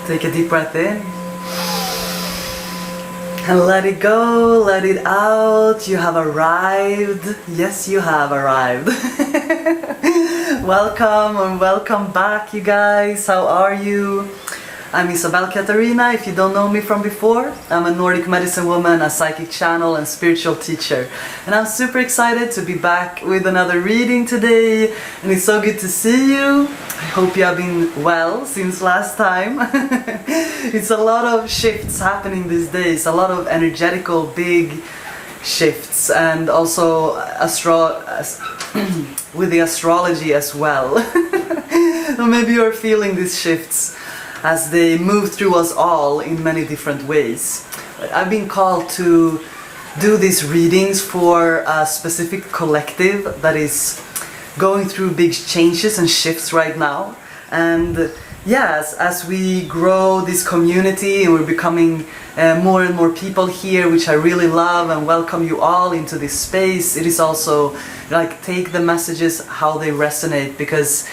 Take a deep breath in. And let it go, let it out. You have arrived. Yes, you have arrived. Welcome and welcome back, you guys. How are you? I'm Isabel Katarina, if you don't know me from before. I'm a Nordic medicine woman, a psychic channel and spiritual teacher. And I'm super excited to be back with another reading today. And it's so good to see you. I hope you have been well since last time. It's a lot of shifts happening these days, a lot of energetical big shifts, and also with the astrology as well. So maybe you're feeling these shifts as they move through us all in many different ways. I've been called to do these readings for a specific collective that is going through big changes and shifts right now. And yes, as we grow this community and we're becoming more and more people here, which I really love, and welcome you all into this space. It is also like, take the messages how they resonate, because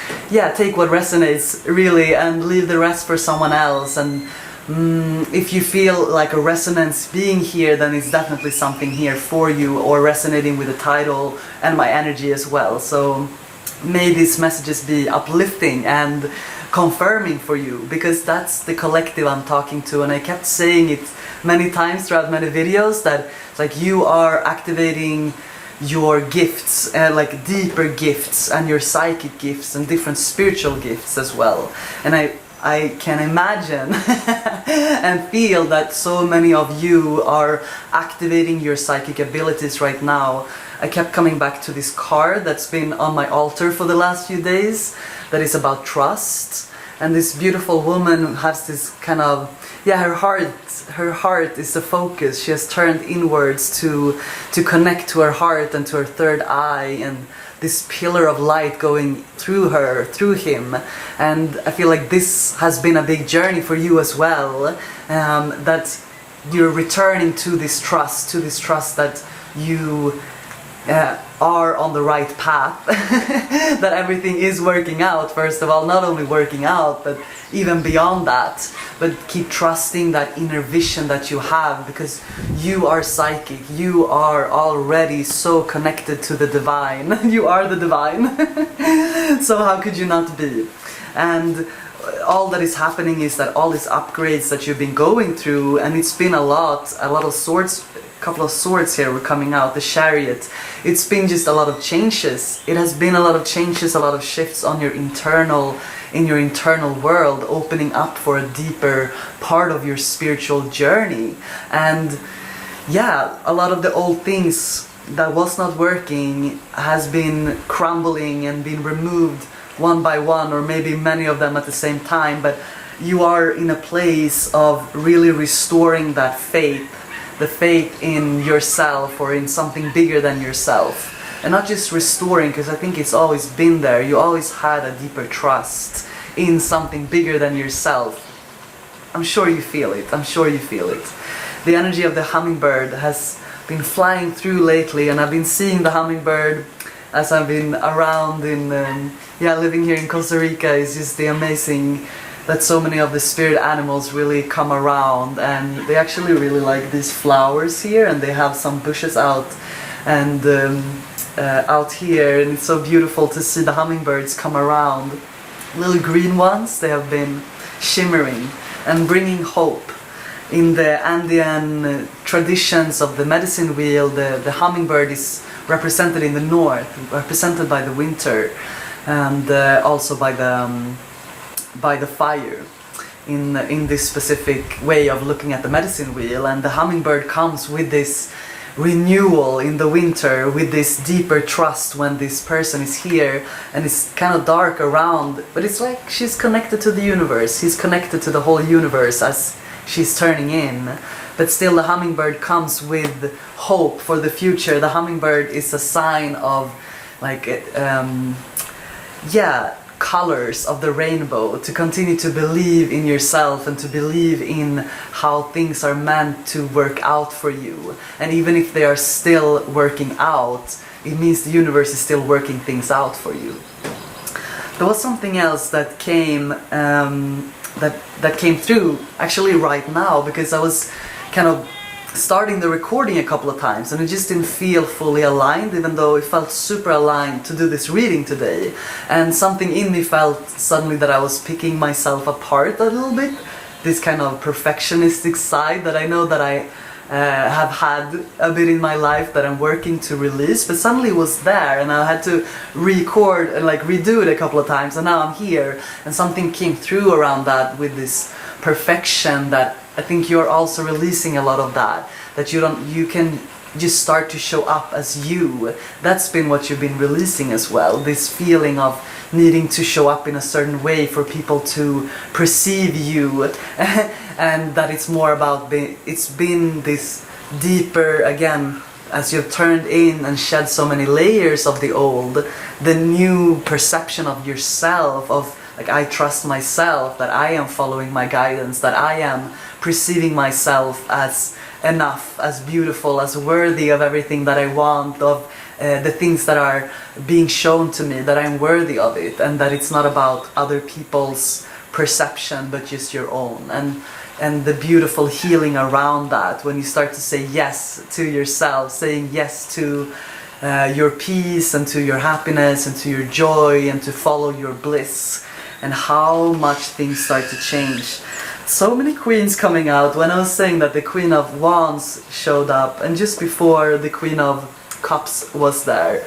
take what resonates really and leave the rest for someone else. And if you feel like a resonance being here, then it's definitely something here for you, or resonating with the title and my energy as well. So may these messages be uplifting and confirming for you, because that's the collective I'm talking to. And I kept saying it many times throughout many videos, that like you are activating your gifts, like deeper gifts, and your psychic gifts and different spiritual gifts as well. And I can imagine and feel that so many of you are activating your psychic abilities right now. I kept coming back to this card that's been on my altar for the last few days, that is about trust. And this beautiful woman has this kind of, her heart is the focus. She has turned inwards to connect to her heart and to her third eye, and this pillar of light going through her, through him. And I feel like this has been a big journey for you as well, that you're returning to this trust that you are on the right path, that everything is working out, first of all, not only working out, but even beyond that. But keep trusting that inner vision that you have, because you are psychic, you are already so connected to the divine. You are the divine. So how could you not be? And all that is happening is that all these upgrades that you've been going through, and it's been a couple of swords here were coming out, the Chariot. It's been just a lot of changes. It has been a lot of changes, a lot of shifts on in your internal world, opening up for a deeper part of your spiritual journey. And a lot of the old things that was not working has been crumbling and been removed one by one, or maybe many of them at the same time. But you are in a place of really restoring that faith, the faith in yourself or in something bigger than yourself. And not just restoring, because I think it's always been there. You always had a deeper trust in something bigger than yourself. I'm sure you feel it. I'm sure you feel it. The energy of the hummingbird has been flying through lately, and I've been seeing the hummingbird as I've been around in living here in Costa Rica. Is just the amazing that so many of the spirit animals really come around, and they actually really like these flowers here, and they have some bushes out and out here, and it's so beautiful to see the hummingbirds come around. Little green ones, they have been shimmering and bringing hope. In the Andean traditions of the medicine wheel, the hummingbird is represented in the north, represented by the winter, and also by the fire in this specific way of looking at the medicine wheel. And the hummingbird comes with this renewal in the winter, with this deeper trust when this person is here, and it's kind of dark around, but it's like she's connected to the universe, he's connected to the whole universe as she's turning in. But still the hummingbird comes with hope for the future. The hummingbird is a sign of like colors of the rainbow, to continue to believe in yourself and to believe in how things are meant to work out for you. And even if they are still working out, it means the universe is still working things out for you. There was something else that came that came through actually right now, because I was kind of starting the recording a couple of times and it just didn't feel fully aligned, even though it felt super aligned to do this reading today. And something in me felt suddenly that I was picking myself apart a little bit, this kind of perfectionistic side that I know that I have had a bit in my life that I'm working to release, but suddenly it was there and I had to record and like redo it a couple of times, and now I'm here and something came through around that with this perfection that I think you're also releasing a lot of that you can just start to show up as you. That's been what you've been releasing as well, this feeling of needing to show up in a certain way for people to perceive you and that it's more about it's been this deeper, again, as you've turned in and shed so many layers of the old, the new perception of yourself, of like, I trust myself, that I am following my guidance, that I am perceiving myself as enough, as beautiful, as worthy of everything that I want, of the things that are being shown to me, that I'm worthy of it, and that it's not about other people's perception but just your own. And the beautiful healing around that, when you start to say yes to yourself, saying yes to your peace and to your happiness and to your joy and to follow your bliss, and how much things start to change. So many queens coming out. When I was saying that the Queen of Wands showed up, and just before the Queen of Cups was there,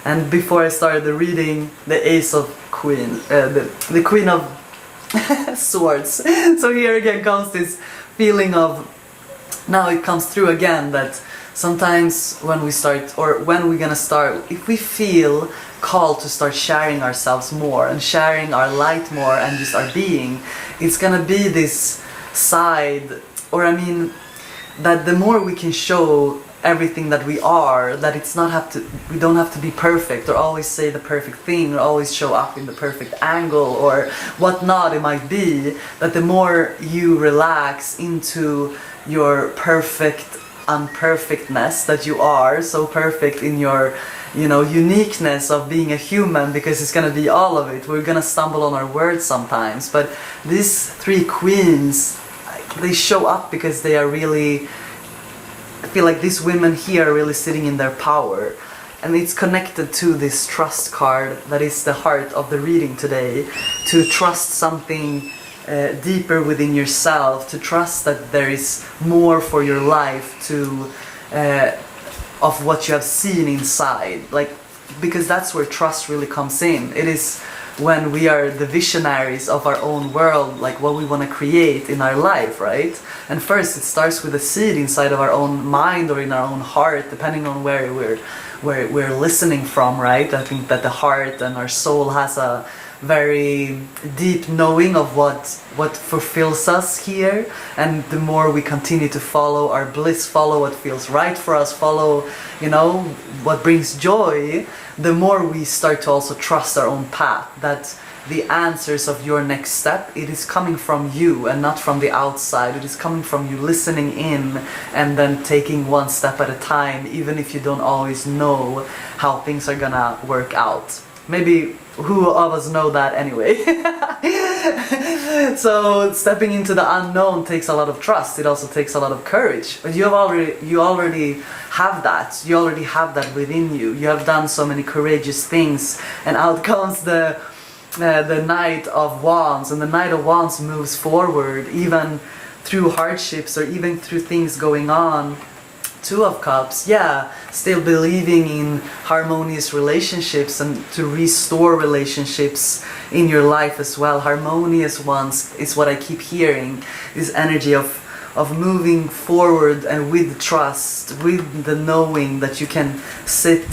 and before I started the reading, the Ace of Queen, the Queen of Swords. So here again comes this feeling of, now it comes through again, that sometimes when we start, or when we're gonna start, if we feel called to start sharing ourselves more and sharing our light more and just our being, it's gonna be this side, or I mean, that the more we can show everything that we are, that we don't have to be perfect or always say the perfect thing or always show up in the perfect angle or whatnot it might be, that the more you relax into your perfect unperfectness that you are, so perfect in your uniqueness of being a human, because it's gonna be all of it. We're gonna stumble on our words sometimes, but these three queens, they show up because they are really, I feel like these women here are really sitting in their power, and it's connected to this trust card that is the heart of the reading today, to trust something deeper within yourself, to trust that there is more for your life, to of what you have seen inside, like, because that's where trust really comes in. It is when we are the visionaries of our own world, like what we want to create in our life, right? And first it starts with a seed inside of our own mind or in our own heart, depending on where we're listening from, right? I think that the heart and our soul has a very deep knowing of what fulfills us here, and the more we continue to follow our bliss, follow what feels right for us, follow what brings joy, the more we start to also trust our own path, that the answers of your next step, it is coming from you and not from the outside. It is coming from you listening in and then taking one step at a time, even if you don't always know how things are gonna work out. Maybe who of us know that anyway? So stepping into the unknown takes a lot of trust. It also takes a lot of courage. But you already have that. You already have that within you. You have done so many courageous things, and out comes the Knight of Wands, and the Knight of Wands moves forward even through hardships or even through things going on. Two of Cups, yeah, still believing in harmonious relationships and to restore relationships in your life as well. Harmonious ones is what I keep hearing, this energy of moving forward and with trust, with the knowing that you can sit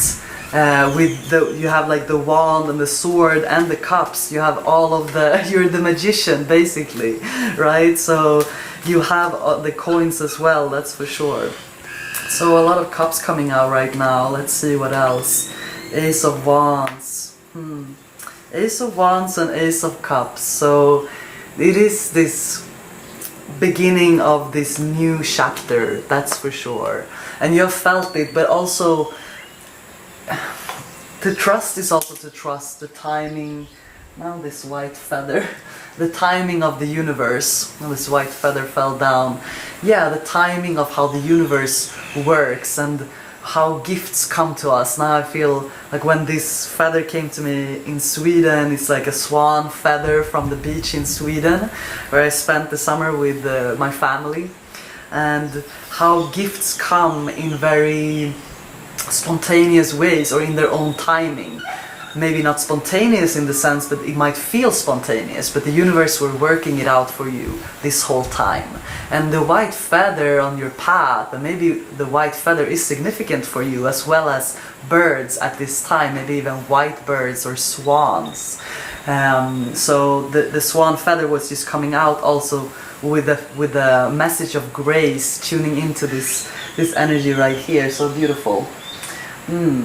you have like the wand and the sword and the cups, you have all of you're the magician basically, right? So you have the coins as well, that's for sure. So a lot of cups coming out right now. Let's see what else. Ace of Wands. Ace of Wands and Ace of Cups. So it is this beginning of this new chapter, that's for sure. And you have felt it, but also to trust is also to trust the timing. Now this white feather. the timing of the universe. Well, this white feather fell down. Yeah, the timing of how the universe works and how gifts come to us. Now I feel like when this feather came to me in Sweden, it's like a swan feather from the beach in Sweden, where I spent the summer with my family, and how gifts come in very spontaneous ways or in their own timing. Maybe not spontaneous in the sense, but it might feel spontaneous, but the universe were working it out for you this whole time. And the white feather on your path, and maybe the white feather is significant for you, as well as birds at this time, maybe even white birds or swans. So the swan feather was just coming out also with a message of grace, tuning into this energy right here. So beautiful.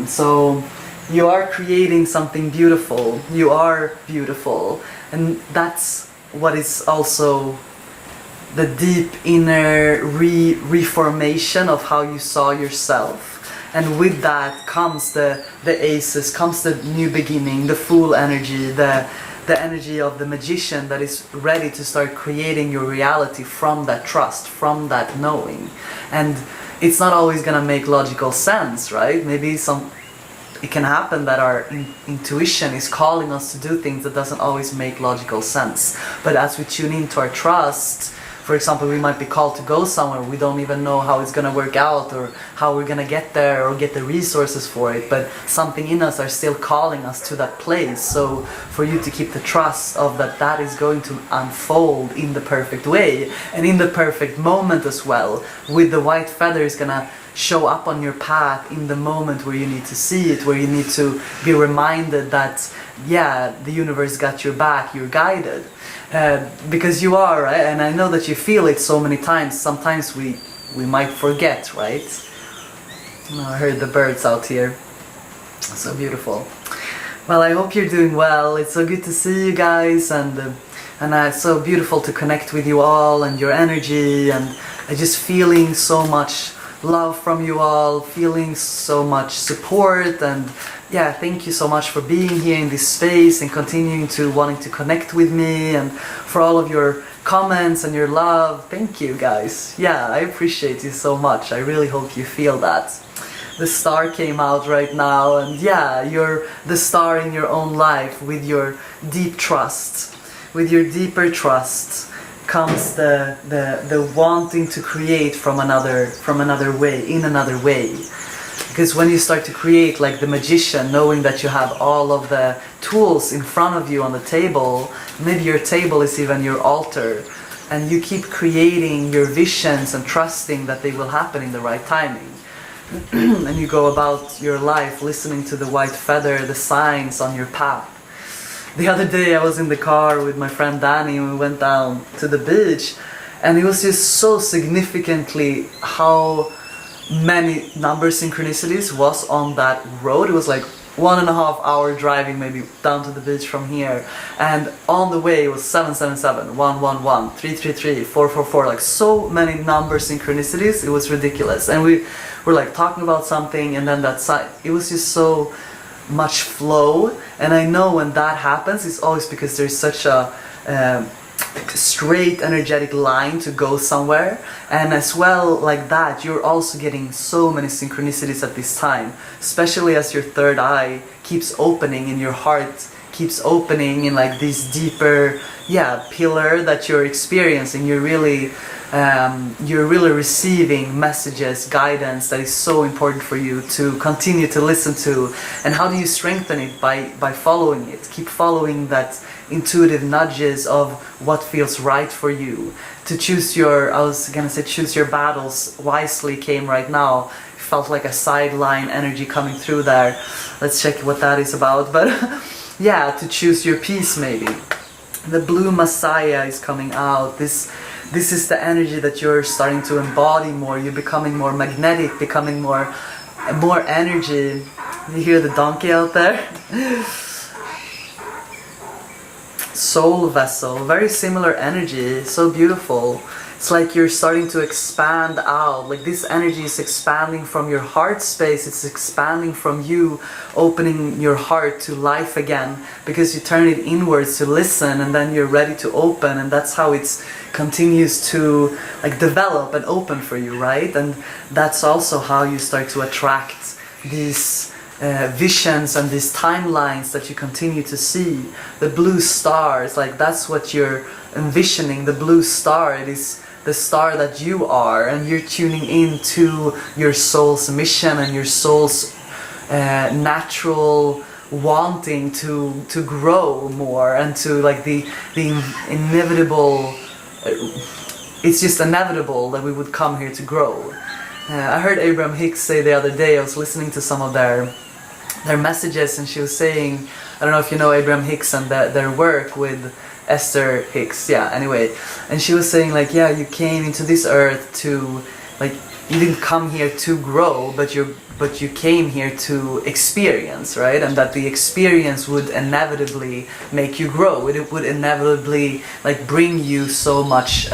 So you are creating something beautiful. You are beautiful. And that's what is also the deep inner reformation of how you saw yourself. And with that comes the aces, comes the new beginning, the full energy, the energy of the magician that is ready to start creating your reality from that trust, from that knowing. And it's not always gonna make logical sense, right? Maybe it can happen that our intuition is calling us to do things that doesn't always make logical sense. But as we tune into our trust, for example, we might be called to go somewhere, we don't even know how it's going to work out or how we're going to get there or get the resources for it, but something in us are still calling us to that place. So for you to keep the trust of that is going to unfold in the perfect way and in the perfect moment as well, with the white feather is going to show up on your path in the moment where you need to see it, where you need to be reminded that, yeah, the universe got your back, you're guided. Because you are, right? And I know that you feel it so many times. Sometimes we might forget, right? I heard the birds out here. So beautiful. Well, I hope you're doing well. It's so good to see you guys, and it's so beautiful to connect with you all and your energy, and just feeling so much love from you all, feeling so much support, and yeah, thank you so much for being here in this space and continuing to wanting to connect with me, and for all of your comments and your love. Thank you guys. Yeah, I appreciate you so much. I really hope you feel that. The star came out right now, and yeah, you're the star in your own life. With your deep trust, with your deeper trust comes the wanting to create from another way, in another way. Because when you start to create like the magician, knowing that you have all of the tools in front of you on the table, maybe your table is even your altar, and you keep creating your visions and trusting that they will happen in the right timing. And you go about your life listening to the white feather, the signs on your path. The other day I was in the car with my friend Danny and we went down to the beach, and it was just so significantly how many number synchronicities was on that road. It was like 1.5 hour driving maybe down to the beach from here, and on the way it was 777, 111, 333, 444, like so many number synchronicities. It was ridiculous. And we were like talking about something, and then it was just so much flow. And I know when that happens, it's always because there's such a straight energetic line to go somewhere, and as well like that you're also getting so many synchronicities at this time, especially as your third eye keeps opening and your heart keeps opening in like this deeper pillar that you're experiencing. You're really receiving messages, guidance that is so important for you to continue to listen to. And how do you strengthen it? By following it. Keep following that intuitive nudges of what feels right for you. To choose choose your battles wisely came right now. Felt like a sideline energy coming through there. Let's check what that is about. But yeah, to choose your peace maybe. The blue Messiah is coming out. This is the energy that you're starting to embody more. You're becoming more magnetic, becoming more energy. You hear the donkey out there? Soul vessel, very similar energy, so beautiful. it's like you're starting to expand out, like this energy is expanding from your heart space, it's expanding from you opening your heart to life again, because you turn it inwards to listen, and then you're ready to open, and that's how it continues to like develop and open for you, right? And that's also how you start to attract these visions and these timelines that you continue to see. The blue stars, like that's what you're envisioning, the blue star. It is the star that you are, and you're tuning into your soul's mission and your soul's natural wanting to grow more, and to like the inevitable, it's just inevitable that we would come here to grow. I heard Abraham Hicks say the other day, I was listening to some of their messages, and she was saying, I don't know if you know Abraham Hicks and their work with Esther Hicks, yeah, anyway, and she was saying like, yeah, you came into this earth to, like, you didn't come here to grow, but you came here to experience, right? And that the experience would inevitably make you grow. It would inevitably like bring you so much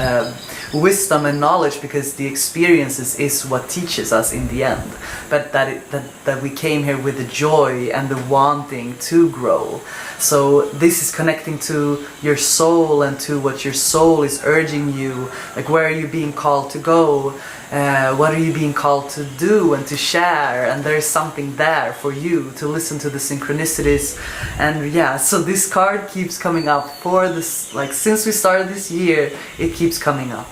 wisdom and knowledge, because the experiences is what teaches us in the end. But that we came here with the joy and the wanting to grow. So this is connecting to your soul and to what your soul is urging you. Like, where are you being called to go? What are you being called to do and to share? And there's something there for you to listen to the synchronicities. And yeah, so this card keeps coming up for this, like since we started this year, it keeps coming up.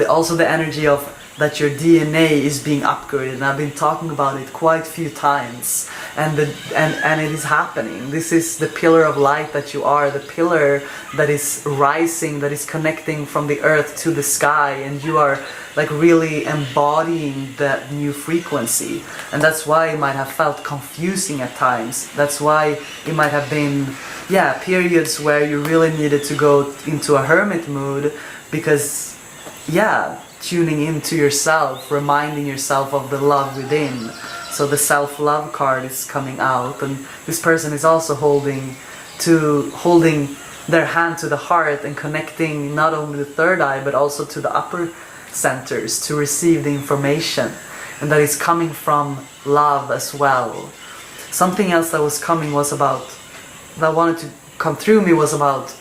Also the energy of that your DNA is being upgraded, and I've been talking about it quite a few times, and it is happening. This is the pillar of light that you are, the pillar that is rising, that is connecting from the earth to the sky, and you are like really embodying that new frequency. And that's why it might have felt confusing at times. That's why it might have been, yeah, periods where you really needed to go into a hermit mood, because yeah, tuning into yourself, reminding yourself of the love within. So the self-love card is coming out, and this person is also holding their hand to the heart and connecting not only the third eye but also to the upper centers to receive the information, and that is coming from love as well. Something else that was coming was about, that wanted to come through me, was about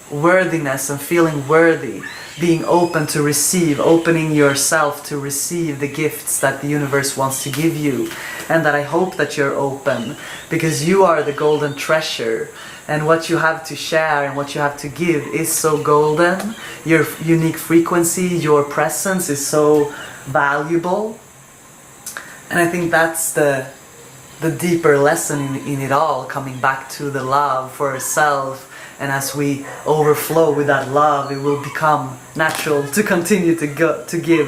worthiness and feeling worthy, being open to receive, opening yourself to receive the gifts that the universe wants to give you. And that I hope that you're open, because you are the golden treasure, and what you have to share and what you have to give is so golden. Your unique frequency, your presence is so valuable. And I think that's the deeper lesson in it all, coming back to the love for ourselves. And as we overflow with that love, it will become natural to continue to give.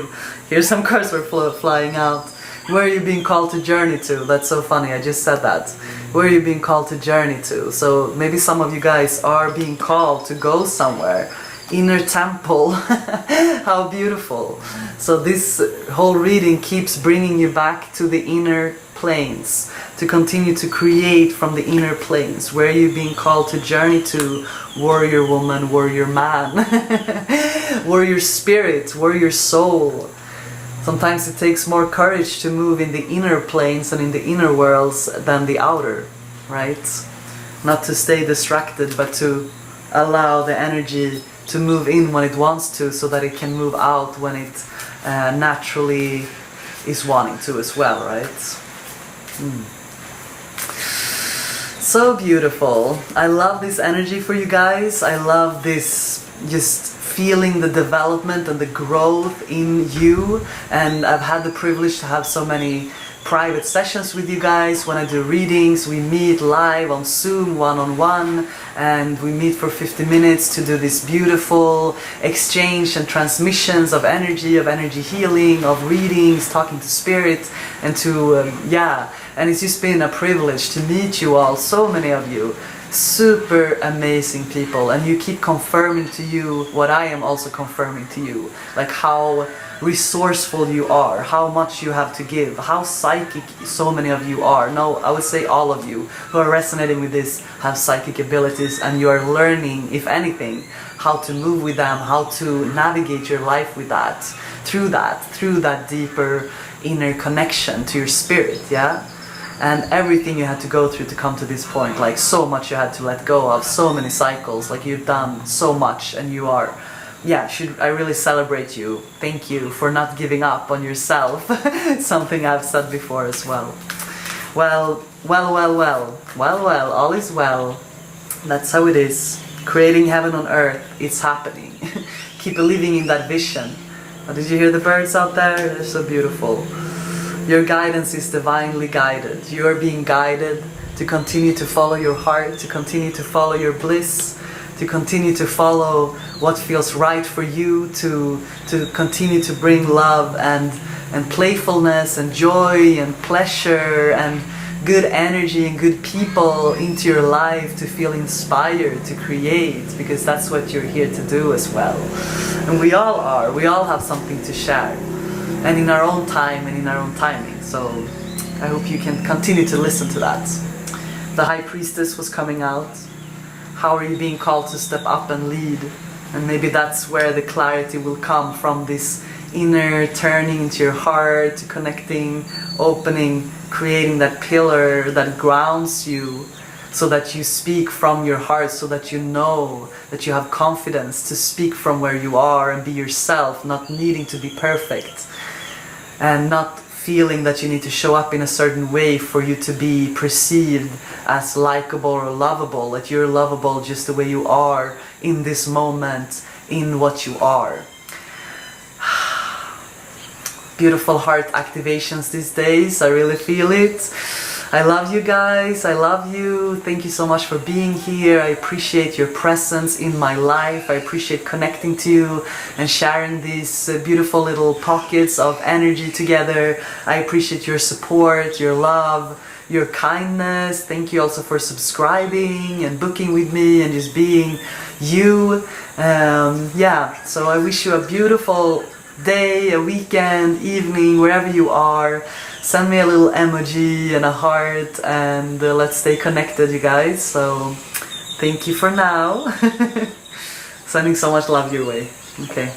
Here's some cards were flying out. Where are you being called to journey to? That's so funny, I just said that. Where are you being called to journey to? So maybe some of you guys are being called to go somewhere. Inner temple. How beautiful. So this whole reading keeps bringing you back to the inner planes, to continue to create from the inner planes. Where are you being called to journey to? Warrior woman, warrior man, warrior spirit, warrior soul. Sometimes it takes more courage to move in the inner planes and in the inner worlds than the outer, right? Not to stay distracted, but to allow the energy to move in when it wants to, so that it can move out when it naturally is wanting to as well, right? So beautiful. I love this energy for you guys. I love this, just feeling the development and the growth in you. And I've had the privilege to have so many private sessions with you guys. When I do readings, we meet live on Zoom one-on-one, and we meet for 50 minutes to do this beautiful exchange and transmissions of energy healing, of readings, talking to spirit, and to and it's just been a privilege to meet you all, so many of you. super amazing people, and you keep confirming to you what I am also confirming to you, like how resourceful you are, how much you have to give, how psychic so many of you are. No, I would say all of you who are resonating with this have psychic abilities, and you are learning, if anything, how to move with them, how to navigate your life with that, through that deeper inner connection to your spirit, yeah? And everything you had to go through to come to this point, like so much you had to let go of, so many cycles, like you've done so much, and you are, yeah, I really celebrate you. Thank you for not giving up on yourself. Something I've said before as well. Well, all is well. That's how it is. Creating heaven on earth, it's happening. Keep believing in that vision. Oh, did you hear the birds out there? They're so beautiful. Your guidance is divinely guided. You are being guided to continue to follow your heart, to continue to follow your bliss, to continue to follow what feels right for you, to continue to bring love and playfulness and joy and pleasure and good energy and good people into your life, to feel inspired to create, because that's what you're here to do as well. And we all are. We all have something to share, and in our own time and in our own timing. So I hope you can continue to listen to that. The High Priestess was coming out. How are you being called to step up and lead? And maybe that's where the clarity will come from, this inner turning into your heart, to connecting, opening, creating that pillar that grounds you, so that you speak from your heart, so that you know that you have confidence to speak from where you are and be yourself, not needing to be perfect, and not feeling that you need to show up in a certain way for you to be perceived as likable or lovable, that you're lovable just the way you are in this moment, in what you are. Beautiful heart activations these days, I really feel it. I love you guys, I love you. Thank you so much for being here. I appreciate your presence in my life. I appreciate connecting to you and sharing these beautiful little pockets of energy together. I appreciate your support, your love, your kindness. Thank you also for subscribing and booking with me and just being you. Yeah, so I wish you a beautiful day, a weekend, evening, wherever you are. Send me a little emoji and a heart, and let's stay connected, you guys. So thank you for now. Sending so much love your way. Okay.